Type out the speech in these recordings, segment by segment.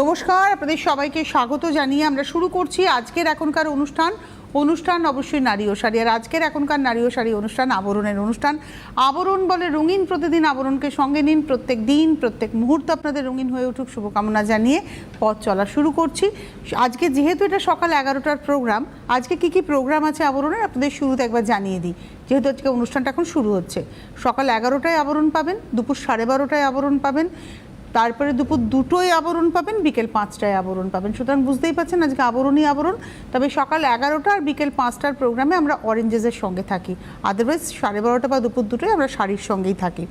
নমস্কার, আপনাদের সবাইকে স্বাগত জানিয়ে আমরা শুরু করছি আজকের এখনকার অনুষ্ঠান অবশ্যই নারী ও শাড়ি। আর আজকের এখনকার নারী ও শাড়ি অনুষ্ঠান আবরণের অনুষ্ঠান। আবরণ বলে রঙিন, প্রতিদিন আবরণকে সঙ্গে নিন, প্রত্যেক দিন প্রত্যেক মুহূর্ত আপনাদের রঙিন হয়ে উঠুক শুভকামনা জানিয়ে পথ চলা শুরু করছি। আজকে যেহেতু এটা সকাল 11টার প্রোগ্রাম, আজকে কি প্রোগ্রাম আছে আবরণের আপনাদের শুরুতে একবার জানিয়ে দিই। যেহেতু আজকে অনুষ্ঠানটা এখন শুরু হচ্ছে, সকাল 11টায় আবরণ পাবেন, দুপুর 12:30টায় আবরণ পাবেন, তারপরে দুপুর 2টোয় আবরণ পাবেন, বিকেল 5টায় আবরণ পাবেন। সুতরাং বুঝতেই পারছেন আজকে আবরণই আবরণ। তবে সকাল 11টা আর বিকেল 5টার প্রোগ্রামে আমরা অরেঞ্জেসের সঙ্গে থাকি, আদারওয়াইজ 12:30 বা দুপুর 2টোয় আমরা শাড়ির সঙ্গেই থাকি।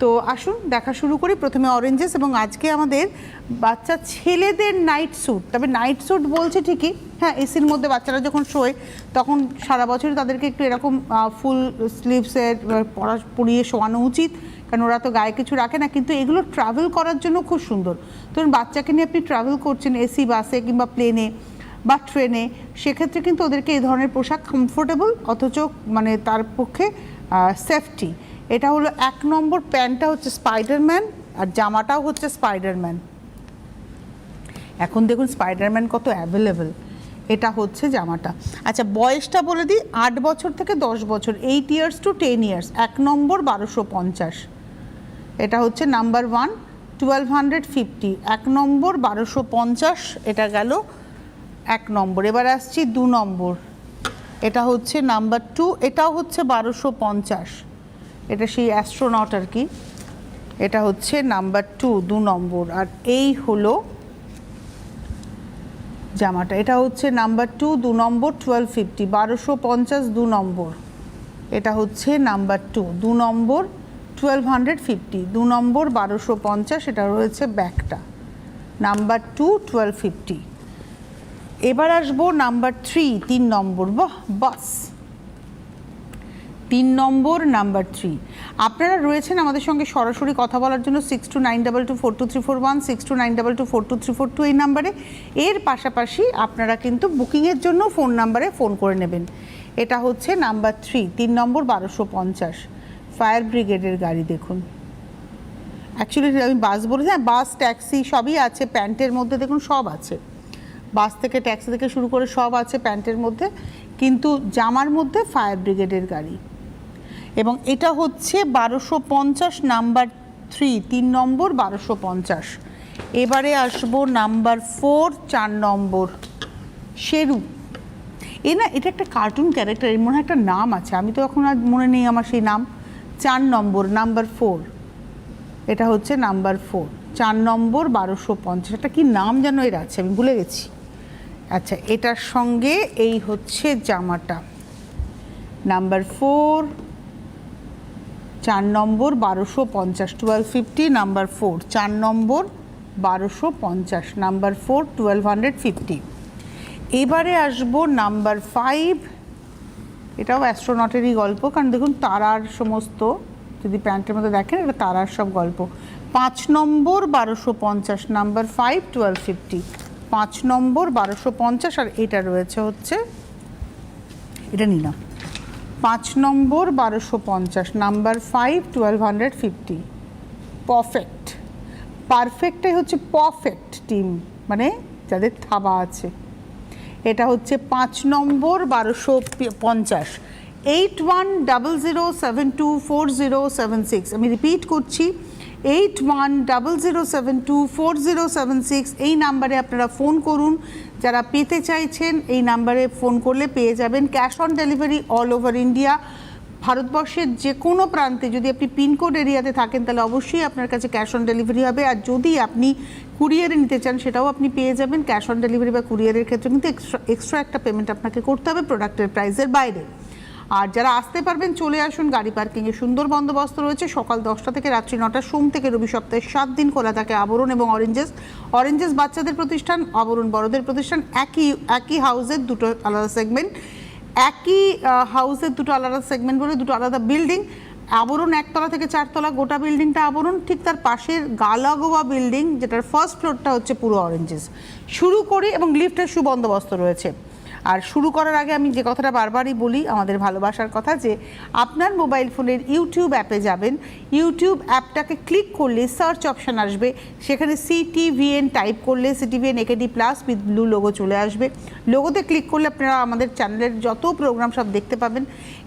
তো আসুন দেখা শুরু করি। প্রথমে অরেঞ্জেস, এবং আজকে আমাদের বাচ্চা ছেলেদের নাইট স্যুট। তবে নাইট স্যুট বলছে ঠিকই, হ্যাঁ, এসির মধ্যে বাচ্চারা যখন শোয় তখন সারা বছরই তাদেরকে একটু এরকম ফুল স্লিভসের পরিয়ে শোয়ানো উচিত, কারণ ওরা তো গায়ে কিছু রাখে না। কিন্তু এগুলো ট্রাভেল করার জন্য খুব সুন্দর। ধরুন বাচ্চাকে নিয়ে আপনি ট্রাভেল করছেন এসি বাসে কিংবা প্লেনে বা ট্রেনে, সেক্ষেত্রে কিন্তু ওদেরকে এই ধরনের পোশাক কমফোর্টেবল, অথচ মানে তার পক্ষে সেফটি। এটা হলো 1 নম্বর। প্যান্টটা হচ্ছে স্পাইডারম্যান আর জামাটাও হচ্ছে স্পাইডারম্যান। এখন দেখুন স্পাইডারম্যান কত অ্যাভেলেবেল। এটা হচ্ছে জামাটা। আচ্ছা, বয়সটা বলে দিই, 8 বছর থেকে 10 বছর, 8 years to 10 years। 1 নম্বর 1250। এটা হচ্ছে নাম্বার 1, 1250। 1 নম্বর 1250, এটা গেল 1 নম্বর। এবার আসছি 2 নম্বর। এটা হচ্ছে নাম্বার 2, এটাও হচ্ছে 1250। এটা সেই অ্যাস্ট্রোনট আর কি। এটা হচ্ছে নাম্বার 2, 2 নম্বর। আর এই হলো জামাটা। এটা হচ্ছে নাম্বার 2, 2 নম্বর, 1250, 1250, 2 নম্বর। এটা হচ্ছে নাম্বার 2, 2 নম্বর, 1250, 2 নম্বর 1250। এটা রয়েছে ব্যাগটা, নাম্বার 2, 1250। এবার আসবো নাম্বার 3, 3 নম্বর। বাস 3 নম্বর, নাম্বার 3। আপনারা রয়েছেন আমাদের সঙ্গে সরাসরি কথা বলার জন্য 6292242341, 6292242342 এই নাম্বারে। এর পাশাপাশি আপনারা কিন্তু বুকিংয়ের জন্য ফোন নাম্বারে ফোন করে নেবেন। এটা হচ্ছে নাম্বার 3, 3 নম্বর 1250। ফায়ার ব্রিগেডের গাড়ি দেখুন। অ্যাকচুয়ালি আমি বাস বলেছি, হ্যাঁ, বাস ট্যাক্সি সবই আছে প্যান্টের মধ্যে। দেখুন সব আছে, বাস থেকে ট্যাক্সি থেকে শুরু করে সব আছে প্যান্টের মধ্যে, কিন্তু জামার মধ্যে ফায়ার ব্রিগেডের গাড়ি। এবং এটা হচ্ছে 1250, নাম্বার 3, 3 নম্বর 1250। এবারে আসবো নাম্বার 4, 4 নম্বর, শেরু। না, এটা একটা কার্টুন ক্যারেক্টার, এর মনে হয় একটা নাম আছে, আমি তো এখন আর মনে নেই আমার সেই নাম। 4 নম্বর, নাম্বার 4। এটা হচ্ছে নাম্বার 4, 4 নম্বর 1250। এটা কি নাম যেন এর আছে, আমি ভুলে গেছি। আচ্ছা, এটার সঙ্গে এই হচ্ছে জামাটা, নাম্বার 4, 4 নম্বর 1250, 1250, নাম্বার 4, 4 নম্বর 1250, নাম্বার 4, 1250। এবারে আসবো নাম্বার 5। এটাও অ্যাস্ট্রোনটেরই গল্প, কারণ দেখুন তারার সমস্ত, যদি প্যান্টের মধ্যে দেখেন এটা তারার সব গল্প। 5 নম্বর 1250, নাম্বার 5, 1250, 5 নম্বর 1250। আর এটা রয়েছে হচ্ছে, এটা নিলাম 5 নম্বর 1250, নাম্বার 5, 1250। পারফেক্ট, পারফেক্টটাই হচ্ছে পারফেক্ট টিম, মানে যাদের থাবা আছে। এটা হচ্ছে 5 নম্বর 1250, 8100724076। আমি রিপিট করছি, 8100724076। এই নাম্বারে আপনারা ফোন করুন যারা পেতে চাইছেন। এই নাম্বারে ফোন করলে পেয়ে যাবেন। Cash on delivery all over India, ভারতবর্ষের যে কোনো প্রান্তে। যদি আপনি পিনকোড এরিয়াতে থাকেন তাহলে অবশ্যই আপনার কাছে ক্যাশ অন ডেলিভারি হবে। আর যদি আপনি কুরিয়ারে নিতে চান সেটাও আপনি পেয়ে যাবেন। ক্যাশ অন ডেলিভারি বা কুরিয়ারের ক্ষেত্রে কিন্তু এক্সট্রা একটা পেমেন্ট আপনাকে করতে হবে প্রোডাক্টের প্রাইসের বাইরে। আর যারা আসতে পারবেন চলে আসুন, গাড়ি পার্কিংয়ে সুন্দর বন্দোবস্ত রয়েছে। সকাল 10টা থেকে রাত্রি 9টা, সোম থেকে রবি সপ্তাহে 7 দিন খোলা থাকে আবরণ এবং অরেঞ্জেস। অরেঞ্জেস বাচ্চাদের প্রতিষ্ঠান, আবরণ বড়দের প্রতিষ্ঠান। একই হাউসের দুটো আলাদা সেগমেন্ট, একই হাউসের দুটো আলাদা সেগমেন্ট বলে দুটো আলাদা বিল্ডিং। আবরণ 1 তলা থেকে 4 তলা, গোটা বিল্ডিংটা আবরণ। ঠিক তার পাশের গালাগোয়া বিল্ডিং, যেটার ফার্স্ট ফ্লোরটা হচ্ছে পুরো অরেঞ্জেস। শুরু করি, এবং লিফটের সুবন্দোবস্ত রয়েছে। আর শুরু করার আগে আমি যে কথাটা বারবারই বলি, আমাদের ভালোবাসার কথা, যে আপনার মোবাইল ফোনের ইউটিউব অ্যাপে যাবেন, ইউটিউব অ্যাপটাকে ক্লিক করলে সার্চ অপশান আসবে, সেখানে CTVN টাইপ করলে CTVN AKD+ with blue logo চলে আসবে। লোগোতে ক্লিক করলে আপনারা আমাদের চ্যানেলের যত প্রোগ্রাম সব দেখতে পাবেন।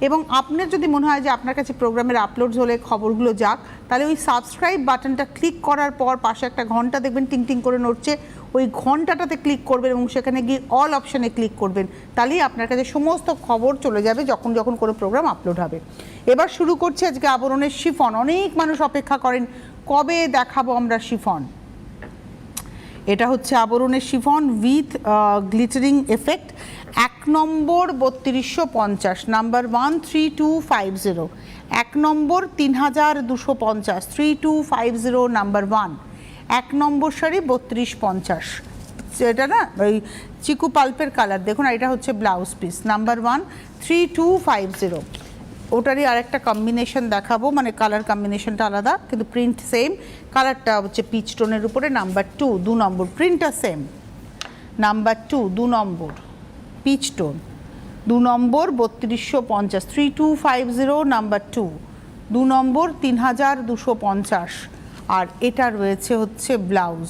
এবং আপনার যদি মনে হয় যে আপনার কাছে প্রোগ্রামের আপলোডস হলে খবরগুলো যাক, তাহলে ওই সাবস্ক্রাইব বাটনটা ক্লিক করার পর পাশে একটা ঘন্টা দেখবেন টিং টিং করে নড়ছে, ওই ঘন্টাটাতে ক্লিক করবেন এবং সেখানে গিয়ে অল অপশানে ক্লিক করবেন, তাহলেই আপনার কাছে সমস্ত খবর চলে যাবে যখন যখন কোনো প্রোগ্রাম আপলোড হবে। এবার শুরু করছি আজকে আবরণের শিফন। অনেক মানুষ অপেক্ষা করেন কবে দেখাবো আমরা শিফন। এটা হচ্ছে আবরণের chiffon with glittering effect, 1 number 3250, number 1 3250, 1 number 3250, 3250 number 1, 1 number sari 3250। এটা না ওই চিকু পাল্পের কালার দেখুন, এটা হচ্ছে ব্লাউজ পিস, নাম্বার 1 3250। ওটারই আরেকটা কম্বিনেশন দেখাবো, মানে কালার কম্বিনেশনটা আলাদা কিন্তু প্রিন্ট সেম। কালারটা হচ্ছে পিচ টোনের উপরে, নাম্বার 2 2 নম্বর, প্রিন্টটা সেম, নাম্বার 2 2 নম্বর পিচ টোন, 2 নম্বর 3250, 3250 নাম্বার 2, 2 নম্বর 3250। আর এটা রয়েছে হচ্ছে ব্লাউজ,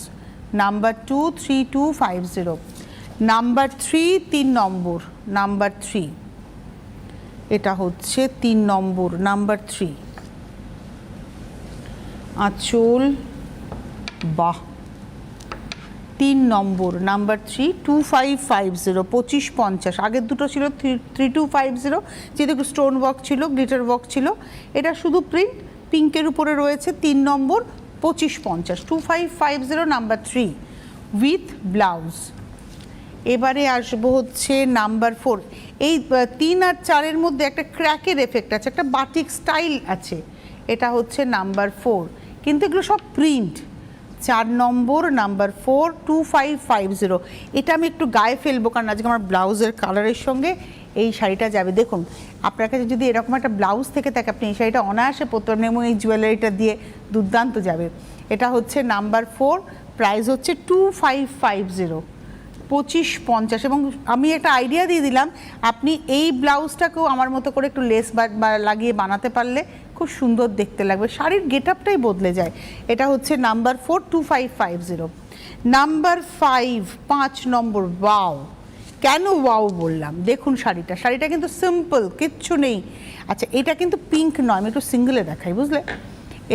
নাম্বার 2 3250, নাম্বার 3 3 নম্বর, নাম্বার 3, এটা হচ্ছে 3 নম্বর, নাম্বার 3। আঁচল, বাহ, 3 নম্বর, নাম্বার 3 2550, 2550। আগের দুটো ছিল 3250, যেহেতু একটু স্টোন ওয়ার্ক ছিল, গ্লিটার ওয়ার্ক ছিল। এটা শুধু প্রিন্ট, পিঙ্কের উপরে রয়েছে, 3 নম্বর 2550, 2550 নাম্বার 3 উইথ ব্লাউজ। এবারে আসবো হচ্ছে নাম্বার 4। এই 3 আর 4-এর মধ্যে একটা ক্র্যাকের এফেক্ট আছে, একটা বাটিক স্টাইল আছে। এটা হচ্ছে নাম্বার 4, কিন্তু এগুলো সব প্রিন্ট। 4 নম্বর, নাম্বার 4 2550। এটা আমি একটু গায়ে ফেলবো, কারণ আজকে আমার ব্লাউজের কালারের সঙ্গে এই শাড়িটা যাবে। দেখুন, আপনার কাছে যদি এরকম একটা ব্লাউজ থেকে থাকে, আপনি এই শাড়িটা অনায়াসে পরতে পারবেন এবং এই জুয়েলারিটা দিয়ে দুর্দান্ত যাবে। এটা হচ্ছে নাম্বার 4, প্রাইস হচ্ছে 2550, 2550। এবং আমি একটা আইডিয়া দিয়ে দিলাম, আপনি এই ব্লাউজটাকেও আমার মতো করে একটু লেস লাগিয়ে বানাতে পারলে খুব সুন্দর দেখতে লাগবে, শাড়ির গেট আপটাই বদলে যায়। এটা হচ্ছে নাম্বার 4 2550। নাম্বার 5 5 নম্বর, ওয়াও। কেন ওয়াও বললাম, দেখুন শাড়িটা কিন্তু সিম্পল, কিচ্ছু নেই। আচ্ছা, এটা কিন্তু পিঙ্ক নয়, আমি একটু সিঙ্গেলে দেখাই, বুঝলে।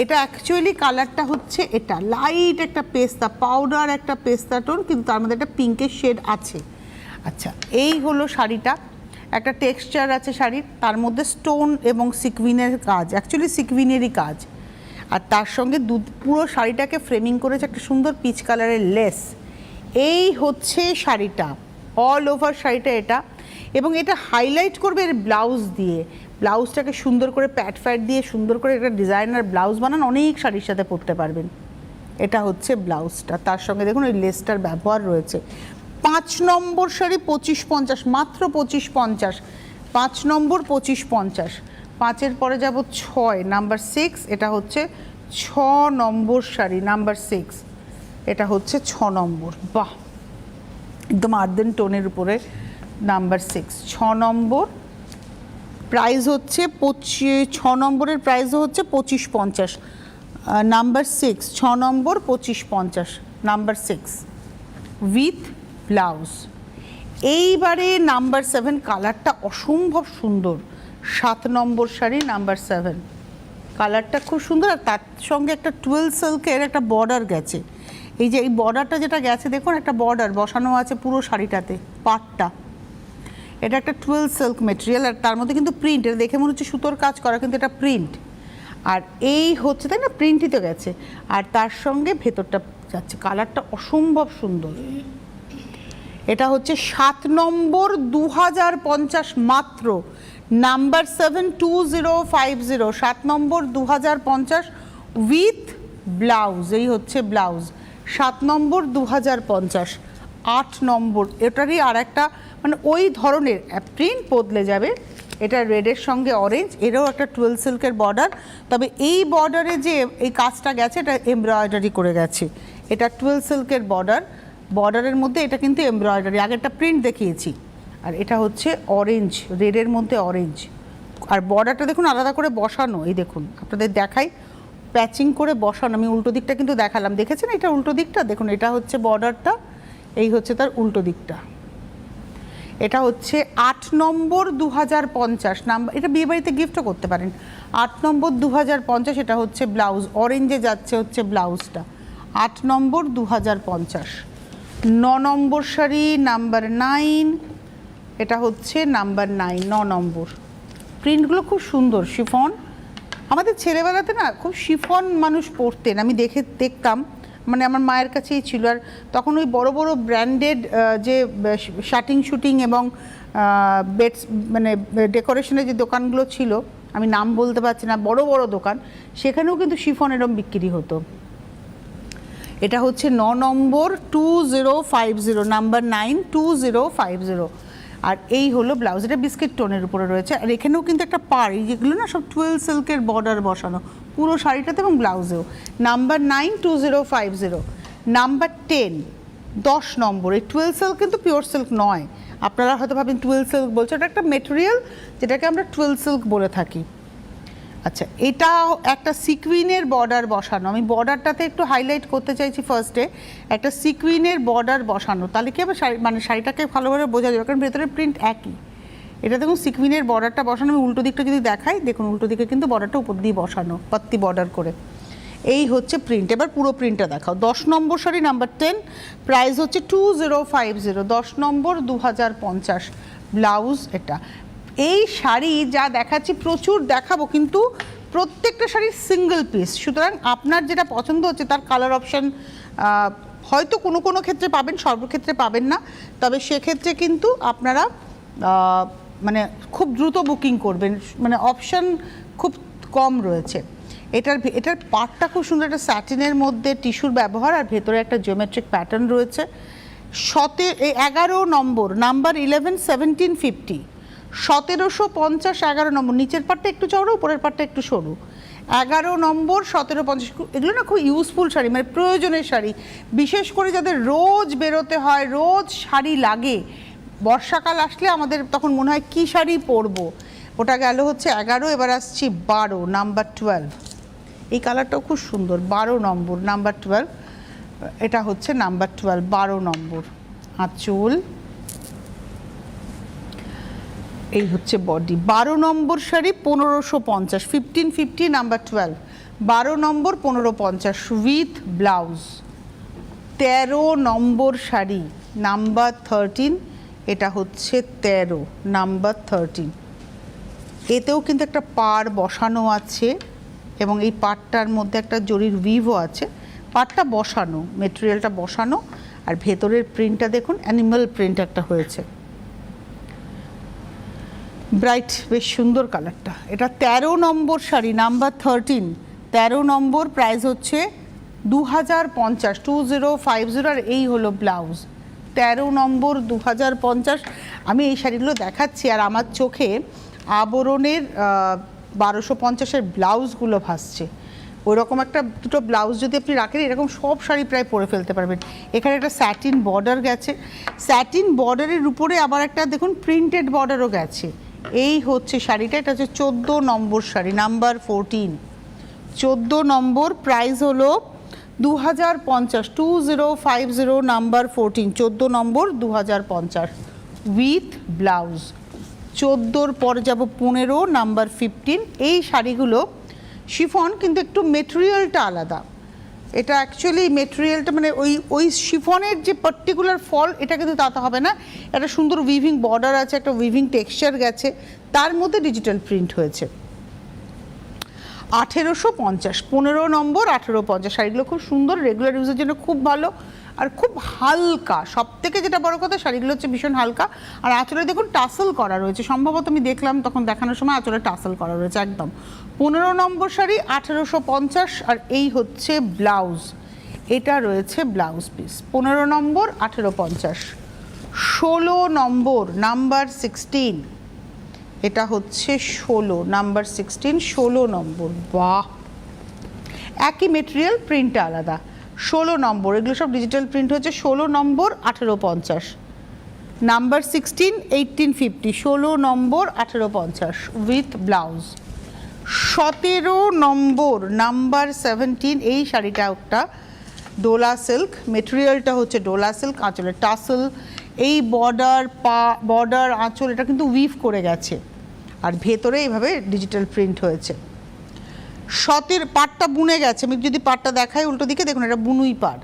এটা অ্যাকচুয়ালি কালারটা হচ্ছে এটা লাইট একটা পেস্তা পাউডার, একটা পেস্তা টোন, কিন্তু তার মধ্যে একটা পিঙ্কের শেড আছে। আচ্ছা, এই হলো শাড়িটা, একটা টেক্সচার আছে শাড়ির, তার মধ্যে স্টোন এবং সিকুইনের কাজ, অ্যাকচুয়ালি সিকুইনেরই কাজ। আর তার সঙ্গে পুরো শাড়িটাকে ফ্রেমিং করেছে একটা সুন্দর পিচ কালারের লেস। এই হচ্ছে শাড়িটা, অল ওভার শাড়িটা এটা। এবং এটা হাইলাইট করবে এর ব্লাউজ দিয়ে, ব্লাউজটাকে সুন্দর করে প্যাড ফ্যাড দিয়ে সুন্দর করে একটা ডিজাইনার ব্লাউজ বানান, অনেক শাড়ির সাথে পরতে পারবেন। এটা হচ্ছে ব্লাউজটা, তার সঙ্গে দেখুন ওই লেসটার ব্যবহার রয়েছে। 5 নম্বর শাড়ি 2550, মাত্র 2550, 5 নম্বর 2550। 5-এর পরে যাব 6, নাম্বার 6। এটা হচ্ছে 6 নম্বর শাড়ি, নাম্বার 6। এটা হচ্ছে 6 নম্বর, বাহ, একদম আর্দেন টোনের উপরে, নাম্বার 6, 6 নম্বর। প্রাইস হচ্ছে 6 নম্বরের প্রাইস হচ্ছে 2550, number 6, 6 number 2550, number 6 with blouse. এইবারে নাম্বার 7, কালারটা অসম্ভব সুন্দর, 7 নম্বর শাড়ি, নাম্বার 7। কালারটা খুব সুন্দর, আর তার সঙ্গে একটা 12 সিল্কের একটা বর্ডার গেছে। এই যে এই বর্ডারটা যেটা গেছে, দেখুন একটা বর্ডার বসানো আছে পুরো শাড়িটাতে, পাটটা। এটা একটা 12 সিল্ক মেটেরিয়াল, আর তার মধ্যে কিন্তু প্রিন্ট, এটা দেখে মনে হচ্ছে সুতোর কাজ করা, কিন্তু এটা প্রিন্ট। আর এই হচ্ছে, তাই না, প্রিন্টই তো গেছে, আর তার সঙ্গে ভেতরটা যাচ্ছে। কালারটা অসম্ভব সুন্দর। এটা হচ্ছে 7 নম্বর 2050, মাত্র, নাম্বার 7 2050, 7 নম্বর 2050 উইথ ব্লাউজ। এই হচ্ছে ব্লাউজ, 7 নম্বর 2050। 8 নম্বর, এটারই আর একটা মানে ওই ধরনের প্রিন্ট বদলে যাবে। এটা রেডের সঙ্গে অরেঞ্জ, এরও একটা 12 সিল্কের বর্ডার, তবে এই বর্ডারে যে এই কাজটা গেছে এটা এমব্রয়ডারি করে গেছে। এটা 12 সিল্কের বর্ডার, বর্ডারের মধ্যে এটা কিন্তু এমব্রয়ডারি, আগেরটা প্রিন্ট দেখিয়েছি, আর এটা হচ্ছে অরেঞ্জ, রেডের মধ্যে অরেঞ্জ। আর বর্ডারটা দেখুন আলাদা করে বসানো, এই দেখুন আপনাদের দেখাই, প্যাচিং করে বসানো। আমি উল্টো দিকটা কিন্তু দেখালাম, দেখেছেন এটা উল্টো দিকটা, দেখুন এটা হচ্ছে বর্ডারটা, এই হচ্ছে তার উল্টো দিকটা। এটা হচ্ছে 8 নম্বর 2050 নাম্বার, এটা বিয়েবাড়িতে গিফটও করতে পারেন। 8 নম্বর 2050, এটা হচ্ছে ব্লাউজ, অরেঞ্জে যাচ্ছে হচ্ছে ব্লাউজটা। 8 নম্বর 2050। 9 নম্বর শাড়ি নাম্বার 9, এটা হচ্ছে নাম্বার 9, 9 নম্বর। প্রিন্টগুলো খুব সুন্দর, শিফন। আমাদের ছেলেবেলাতে না খুব শিফন মানুষ পরতেন, আমি দেখতাম, মানে আমার মায়ের কাছেই ছিল। আর তখন ওই বড় বড় ব্র্যান্ডেড যে শার্টিং শুটিং এবং বেডস মানে ডেকোরেশনের যে দোকানগুলো ছিল, আমি নাম বলতে পারছি না, বড় বড় দোকান, সেখানেও কিন্তু শিফন এরম বিক্রি হতো। এটা হচ্ছে 9 নম্বর 2050, নাম্বার 9 2050। আর এই হলো ব্লাউজ, এটা বিস্কিট টোনের উপরে রয়েছে। আর এখানেও কিন্তু একটা পার, এই যেগুলো না সব 12 সিল্কের বর্ডার বসানো পুরো শাড়িটাতে এবং ব্লাউজেও। নাম্বার 9 2050। নাম্বার 10 10 নম্বর, এই 12 সিল্ক কিন্তু পিওর সিল্ক নয়, আপনারা হয়তো ভাবেন 12 সিল্ক বলছে, এটা একটা মেটেরিয়াল যেটাকে আমরা 12 সিল্ক বলে থাকি। আচ্ছা, এটা একটা সিকুইনের বর্ডার বসানো, আমি বর্ডারটাতে একটু হাইলাইট করতে চাইছি ফার্স্টে, একটা সিকুইনের বর্ডার বসানো, তাহলে কি হবে শাড়ি মানে শাড়িটাকে ভালোভাবে বোঝা যাবে, কারণ ভেতরের প্রিন্ট একই। এটা দেখুন সিকুইনের বর্ডারটা বসানো, আমি উল্টো দিকটা যদি দেখাই, দেখুন উল্টো দিকে কিন্তু বর্ডারটা উপর দিয়ে বসানো, পাত্তি বর্ডার করে। এই হচ্ছে প্রিন্ট। এবার পুরো প্রিন্টটা দেখাও। 10 নম্বর শাড়ি নাম্বার 10, প্রাইস হচ্ছে 2050, 10 নম্বর 2050, ব্লাউজ এটা। এই শাড়ি যা দেখাচ্ছি প্রচুর দেখাবো, কিন্তু প্রত্যেকটা শাড়ির সিঙ্গেল পিস, সুতরাং আপনার যেটা পছন্দ হচ্ছে তার কালার অপশান হয়তো কোনো কোনো ক্ষেত্রে পাবেন, সর্বক্ষেত্রে পাবেন না, তবে সেক্ষেত্রে কিন্তু আপনারা খুব দ্রুত বুকিং করবেন, মানে অপশান খুব কম রয়েছে। এটার পার্টটা খুব সুন্দর, একটা স্যাটিনের মধ্যে টিস্যুর ব্যবহার, আর ভেতরে একটা জিওমেট্রিক প্যাটার্ন রয়েছে। 11 নম্বর, নাম্বার 11 1750, 1750, 11 নম্বর। নিচের পাটটা একটু চওড়া, উপরের পাটটা একটু সরু। 11 নম্বর 1750। এগুলো না খুব ইউজফুল শাড়ি, মানে প্রয়োজনের শাড়ি, বিশেষ করে যাদের রোজ বেরোতে হয়, রোজ শাড়ি লাগে। বর্ষাকাল আসলে আমাদের তখন মনে হয় কী শাড়ি পরবো। ওটা গেল হচ্ছে 11, এবার আসছি 12, নাম্বার 12। এই কালারটাও খুব সুন্দর, 12 নম্বর, নাম্বার 12। এটা হচ্ছে নাম্বার 12, 12 নম্বর। আঁচল, এই হচ্ছে body. 12 number sari 1550, 1550, number 12, 12 number 1550 with blouse. 13 number sari number 13, এটা হচ্ছে 13, নাম্বার 13। এতেও কিন্তু একটা পার বসানো আছে এবং এই পাটটার মধ্যে একটা জরির উইভও আছে। পাটটা বসানো, মেটেরিয়ালটা বসানো, আর ভেতরের প্রিন্টটা দেখুন অ্যানিমাল প্রিন্ট একটা হয়েছে, ব্রাইট, বেশ সুন্দর কালারটা। এটা 13 নম্বর শাড়ি নাম্বার 13, 13 নম্বর, প্রাইস হচ্ছে 2050, 2050। আর এই হলো ব্লাউজ, 13 নম্বর 2050। আমি এই শাড়িগুলো দেখাচ্ছি আর আমার চোখে আবরণের 1250-এর ব্লাউজগুলো ভাসছে। ওইরকম একটা দুটো ব্লাউজ যদি আপনি রাখেন, এরকম সব শাড়ি প্রায় পরে ফেলতে পারবেন। এখানে একটা স্যাটিন বর্ডার গেছে, স্যাটিন বর্ডারের উপরে আবার একটা দেখুন প্রিন্টেড বর্ডারও গেছে। এই হচ্ছে শাড়িটা, এটা হচ্ছে 14 নম্বর শাড়ি নাম্বার 14, 14 নম্বর, প্রাইস হলো 2050, 2050, নাম্বার 14, 14 নম্বর 2050 উইথ ব্লাউজ। 14-র পরে যাব 15, নাম্বার 15। এই শাড়িগুলো শিফন, কিন্তু একটু মেটেরিয়ালটা আলাদা। এটা অ্যাকচুয়ালি মেটেরিয়ালটা মানে ওই শিফনের যে পার্টিকুলার ফল, এটা কিন্তু তাতে হবে না। একটা সুন্দর উইভিং বর্ডার আছে, একটা উইভিং টেক্সচার গেছে, তার মধ্যে ডিজিটাল প্রিন্ট হয়েছে। 1850, 15 নম্বর 1850। শাড়িগুলো খুব সুন্দর, রেগুলার ইউজের জন্য খুব ভালো আর খুব হালকা। সব থেকে যেটা বড় কথা, শাড়িগুলো হচ্ছে ভীষণ হালকা। আর আঁচলে দেখুন টাসেল করা রয়েছে, সম্ভবত আমি দেখলাম তখন দেখানোর সময় আঁচলে টাসেল করা রয়েছে একদম। 15 নম্বর শাড়ি 1850। আর এই হচ্ছে ব্লাউজ, এটা রয়েছে ব্লাউজ পিস, 15 নম্বর 1850। 16 নম্বর নাম্বার 16, এটা হচ্ছে 16, নাম্বার 16, 16 নম্বর। বাহ, একই মেটেরিয়াল, প্রিন্টটা আলাদা। 16 নম্বর, এগুলো সব ডিজিটাল প্রিন্ট হচ্ছে। 16 নম্বর 1850, number 16 1850, 16 number 1850 with blouse. 17 number number 17, এই শাড়িটা একটা ডোলা সিল্ক, মেটেরিয়ালটা হচ্ছে ডোলা সিল্ক, আঁচলে টাসেল, এই বর্ডার আঁচল এটা কিন্তু উইভ করে গেছে, আর ভেতরে এইভাবে ডিজিটাল প্রিন্ট হয়েছে। 17 পাটটা বুনে গেছে, আমি যদি পাটটা দেখাই উল্টো দিকে দেখুন, এটা বুনুই পাড়,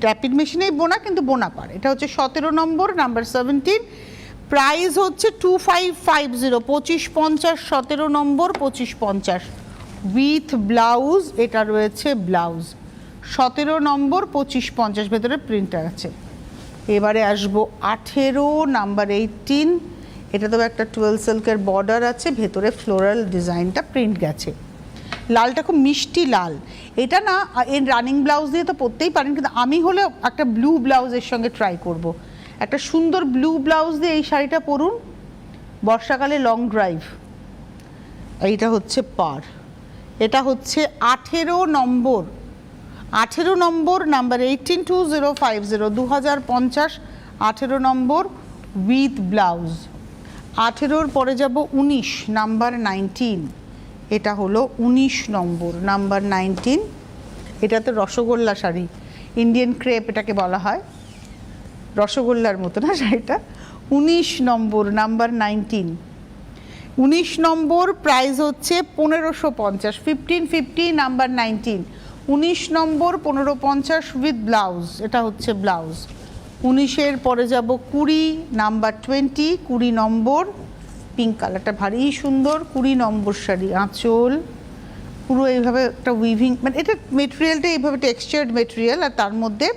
র্যাপিড মেশিনেই বোনা কিন্তু বোনা পাড়। এটা হচ্ছে 17 নম্বর নাম্বার 17, প্রাইস হচ্ছে 2550, 2550, 17 নম্বর 2550 উইথ ব্লাউজ। এটা রয়েছে ব্লাউজ, 17 নম্বর 2550, ভেতরে প্রিন্টার আছে। এবারে আসবো 18 নাম্বার 18, এটা তো একটা 12 সিল্কের বর্ডার আছে, ভেতরে ফ্লোরাল ডিজাইনটা প্রিন্ট গেছে। লালটা খুব মিষ্টি লাল, এটা না এর রানিং ব্লাউজ দিয়ে তো পরতেই পারেন, কিন্তু আমি হলে একটা ব্লু ব্লাউজের সঙ্গে ট্রাই করব। একটা সুন্দর ব্লু ব্লাউজ দিয়ে এই শাড়িটা পরুন, বর্ষাকালে লং ড্রাইভ। এইটা হচ্ছে পার, এটা হচ্ছে 18 নম্বর, 18 নম্বর নাম্বার 18, 2050, 2050, 18 নম্বর উইথ ব্লাউজ। 18-র পরে যাব 19 নাম্বার 19, এটা হলো 19 নম্বর নাম্বার 19, এটাতে রসগোল্লা শাড়ি, ইন্ডিয়ান ক্রেপ এটাকে বলা হয়, রসগোল্লার মতো না শাড়িটা। 19 নম্বর নাম্বার 19, 19 নম্বর প্রাইস হচ্ছে 1550, 1550 নাম্বার 19, 19 নম্বর 1550 উইথ ব্লাউজ। এটা হচ্ছে ব্লাউজ। 19-এর পরে যাব 20 নাম্বার 20, 20 নম্বর, পিঙ্ক কালারটা ভারী সুন্দর, 20 নম্বর শাড়ি, আঁচল পুরো এইভাবে একটা উইভিং, মানে এটা মেটেরিয়ালটা এইভাবে টেক্সচার্ড মেটেরিয়াল, আর তার মধ্যে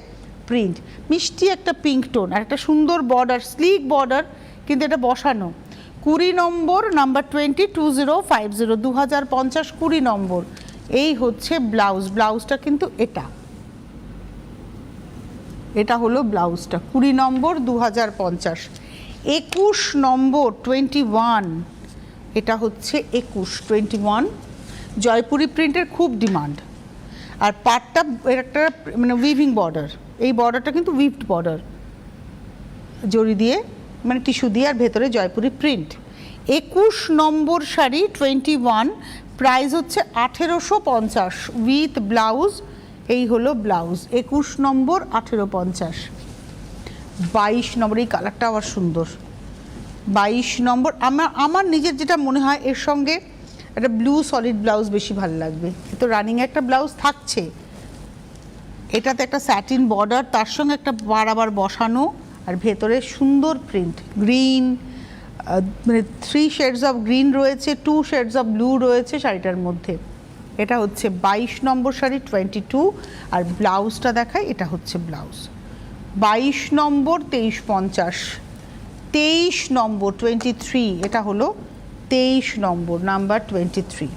প্রিন্ট, মিষ্টি একটা পিঙ্ক টোন, আর একটা সুন্দর বর্ডার, স্লিক বর্ডার, কিন্তু এটা বসানো। 20 নম্বর নাম্বার 20, 2050, 2050, 20 নম্বর, এই হচ্ছে ব্লাউজ। ব্লাউজটা কিন্তু এটা হলো ব্লাউজটা, 20 নম্বর 2050। 21 নম্বর 21, এটা হচ্ছে 21 জয়পুরি প্রিন্টের খুব ডিমান্ড, আর পাটটা এর একটা মানে উইভিং বর্ডার, এই বর্ডারটা কিন্তু উইভড বর্ডার, জরি দিয়ে মানে টিস্যু দিয়ে, আর ভেতরে জয়পুরি প্রিন্ট। 21 নম্বর শাড়ি 21, প্রাইস হচ্ছে 1850 উইথ ব্লাউজ। এই হলো ব্লাউজ, 21 নম্বর 1850। 22 নম্বর, এই কালারটা আবার সুন্দর, 22 নম্বর। আমার নিজের যেটা মনে হয় এর সঙ্গে একটা ব্লু সলিড ব্লাউজ বেশি ভালো লাগবে, তো রানিং একটা ব্লাউজ থাকছে, এটাতে একটা স্যাটিন বর্ডার, তার সঙ্গে একটা বারবার বসানো, আর ভেতরে সুন্দর প্রিন্ট, গ্রিন, মানে 3 শেডস অফ গ্রিন রয়েছে, 2 শেডস অফ ব্লু রয়েছে শাড়িটার মধ্যে। এটা হচ্ছে 22 নম্বর শাড়ি 22, আর ব্লাউজটা দেখাই, এটা হচ্ছে ব্লাউজ। 22 নম্বর 2350, 23 নম্বর 23, এটা হলো 23 নম্বর নাম্বার 23।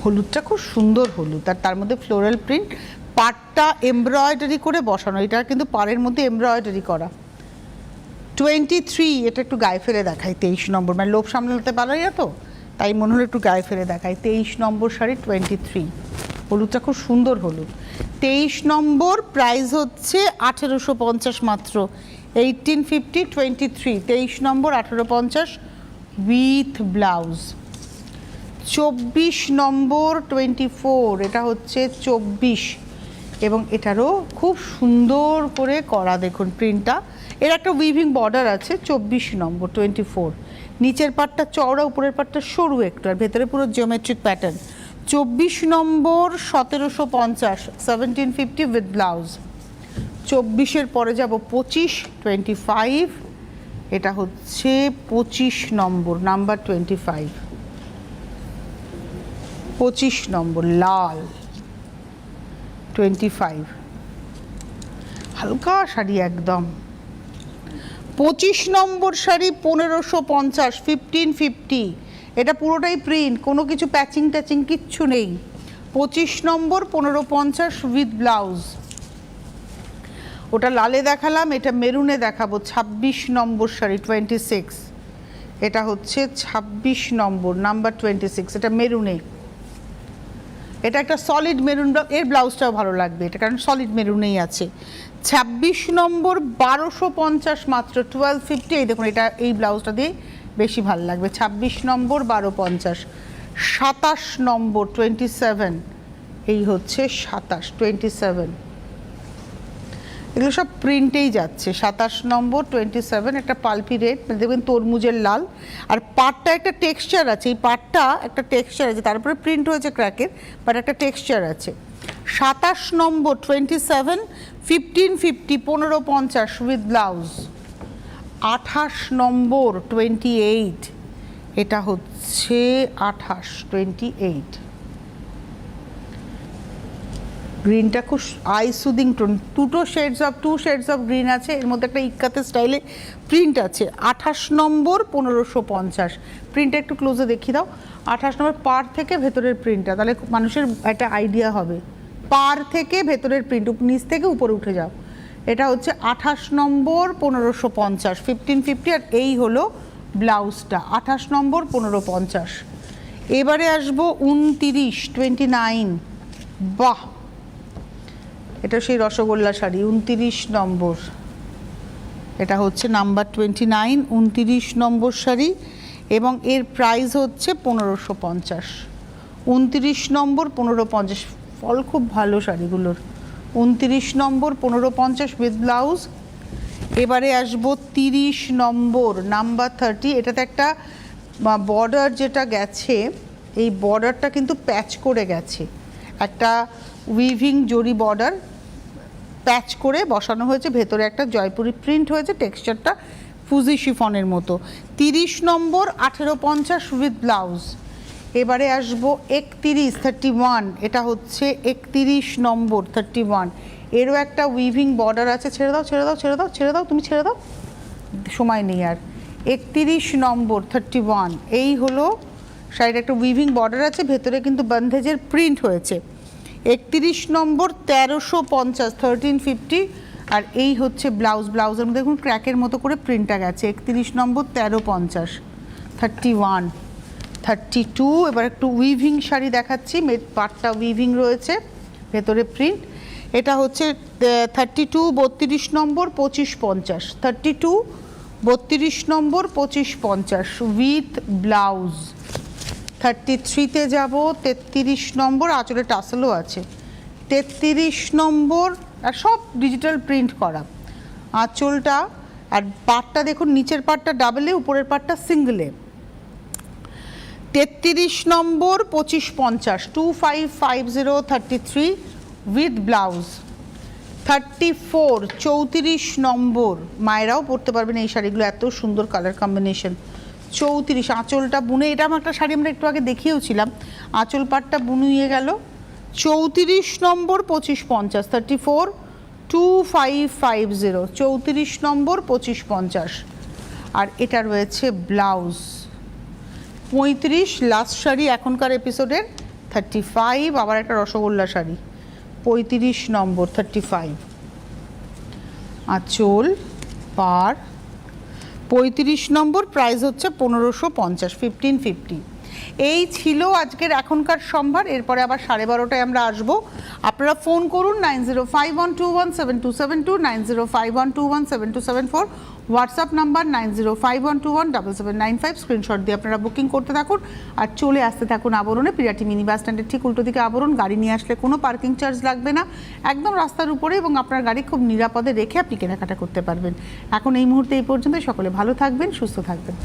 হলুদটা খুব সুন্দর হলুদ, আর তার মধ্যে ফ্লোরাল প্রিন্ট, পাড়টা এমব্রয়ডারি করে বসানো, এটা কিন্তু পাড়ের মধ্যে এমব্রয়ডারি করা। 23, এটা একটু গায়ে ফেলে দেখাই, 23 নম্বর, মানে লোভ সামলাতে পারাই তো, তাই মনে হলো একটু গায়ে ফেলে দেখাই। 23 নম্বর শাড়ি 23, হলুদটা খুব সুন্দর হলুদ। 23 নম্বর প্রাইস হচ্ছে 1850 মাত্র, 1850, 23, 23 নম্বর 1850 উইথ ব্লাউজ। 24 নম্বর 24, এটা হচ্ছে 24, এবং এটারও খুব সুন্দর করে করা, দেখুন প্রিন্টটা, এর একটা উইভিং বর্ডার আছে। 24 নম্বর 24, নিচের পাটটা চওড়া, উপরের পাটটা সরু একটু, আর ভেতরে পুরো geometric pattern. 24 number 1750, 1750 with blouse. 24-এর পরে যাব 25, এটা হচ্ছে 25 নম্বর নাম্বার 25, 25 নম্বর লাল 25, হালকা শাড়ি একদম। 25 নম্বর শাড়ি 1550, 1550, এটা পুরোটাই প্রিন্ট, কোনো কিছু প্যাচিং ট্যাচিং কিচ্ছু নেই। 25 নম্বর 1550 উইথ ব্লাউজ। ওটা লালে দেখালাম, এটা মেরুনে দেখাবো। 26 নম্বর শাড়ি 26, এটা হচ্ছে 26 নম্বর নাম্বার 26, এটা মেরুনে। এটা একটা সলিড মেরুন, এর ব্লাউজটাও ভালো লাগবে এটা, কারণ সলিড মেরুনেই আছে। 26 নম্বর 1250 মাত্র, 1250। এই দেখুন এটা, এই ব্লাউজটা দিয়ে বেশি ভালো লাগবে। 26 নম্বর 1250। 27 নম্বর 27, এই হচ্ছে 27, 27। এগুলো সব প্রিন্টেই যাচ্ছে। 27 নম্বর 27, একটা পালপি রেড, দেখবেন তরমুজের লাল, আর পাটটা একটা টেক্সচার আছে, এই পাটটা একটা টেক্সচার আছে, তারপরে প্রিন্ট হয়েছে ক্র্যাকের, বাট একটা টেক্সচার আছে। 27 নম্বর 27, 1550, 1550 উইথ ব্লাউজ। 28 নম্বর 28, এটা হচ্ছে 28, 28। গ্রিনটা খুব eye soothing tone, two shades of green আছে, এর মধ্যে একটা ইক্কাতে স্টাইলে প্রিন্ট আছে। 28 নম্বর 1550, প্রিন্টটা একটু ক্লোজে দেখিয়ে দাও। 28 নম্বর পার থেকে ভেতরের প্রিন্টটা, তাহলে মানুষের একটা আইডিয়া হবে। পার থেকে ভেতরের প্রিন্ট, নিচ থেকে উপরে উঠে যাও। এটা হচ্ছে 28 নম্বর 1550, 1550। আর এই হলো ব্লাউজটা, 28 নম্বর 1550। এবারে আসবো 29, 29। বাহ, এটা সেই রসগোল্লা শাড়ি, 29 নম্বর, এটা হচ্ছে নাম্বার 29, 29 নম্বর শাড়ি, এবং এর প্রাইস হচ্ছে 1550। 29 নম্বর 1550, ফল খুব ভালো শাড়িগুলোর। 29 নম্বর 1550 উইথ ব্লাউজ। এবারে আসবো 30 নম্বর, নাম্বার 30। এটাতে একটা বর্ডার যেটা গেছে, এই বর্ডারটা কিন্তু প্যাচ করে গেছে, একটা উইভিং জরি বর্ডার প্যাচ করে বসানো হয়েছে, ভেতরে একটা জয়পুরি প্রিন্ট হয়েছে, টেক্সচারটা ফুজি শিফনের মতো। 30 নম্বর 1850 উইথ ব্লাউজ। এবারে আসবো 31, 31। এটা হচ্ছে 31 নম্বর 31, এরও একটা উইভিং বর্ডার আছে। ছেড়ে দাও, ছেড়ে দাও, ছেড়ে দাও, ছেড়ে দাও, তুমি ছেড়ে দাও, সময় নেই আর। 31 নম্বর 31, এই হলো শাড়ির একটা উইভিং বর্ডার আছে, ভেতরে কিন্তু বন্ধেজের প্রিন্ট হয়েছে। 31 নম্বর 1350, 1350। আর এই হচ্ছে ব্লাউজ, ব্লাউজের মধ্যে দেখুন ক্র্যাকের মতো করে প্রিন্টটা গেছে। 31 নম্বর 1350, 31, 32। এবার একটু উইভিং শাড়ি দেখাচ্ছি, পাটটা উইভিং রয়েছে, ভেতরে প্রিন্ট। এটা হচ্ছে 32, 32 নম্বর 2550, 32, 32 নম্বর 2550 উইথ ব্লাউজ। 33-তে যাব, 33 নম্বর, আঁচলে টাসেলও আছে। 33 নম্বর, আর সব ডিজিটাল প্রিন্ট করা আঁচলটা, আর পাটটা দেখুন, নিচের পাটটা ডাবলে, উপরের পাটটা সিঙ্গলে। 33 নম্বর 2550, 2550, 33 উইথ ব্লাউজ। 34, 34 নম্বর, মায়েরাও পরতে পারবেন এই শাড়িগুলো, এত সুন্দর কালার কম্বিনেশন। 34, আঁচলটা বুনে, এটা আমার একটা শাড়ি আমরা একটু আগে দেখিয়েওছিলাম, আঁচল পাটটা বুনিয়ে গেল। 34 নম্বর 2550, 34, 2550, 34 নম্বর 2550। আর এটা রয়েছে ব্লাউজ। 35, লাস্ট শাড়ি এখনকার এপিসোডের, 35। আবার একটা রসগোল্লা শাড়ি, 35 নম্বর 35। আঁচল পার, 35 নম্বর, প্রাইস হচ্ছে 1550, 1550। এই ছিল আজকের এখনকার সম্ভার। এরপরে আবার 12:30টায় আমরা আসবো। আপনারা ফোন করুন 9051217272, 9051217274, হোয়াটসঅ্যাপ নাম্বার 9051217795। স্ক্রিনশট দিয়ে আপনারা বুকিং করতে থাকুন আর চলে আসতে থাকুন আবরণে, পিরাটি মিনি বাস স্ট্যান্ডের ঠিক উল্টো দিকে আবরণ। গাড়ি নিয়ে আসলে কোনো পার্কিং চার্জ লাগবে না, একদম রাস্তার উপরে, এবং আপনার গাড়ি খুব নিরাপদে রেখে আপনি কেনাকাটা করতে পারবেন। এখন এই মুহূর্তে এই পর্যন্ত, সকলে ভালো থাকবেন, সুস্থ থাকবেন।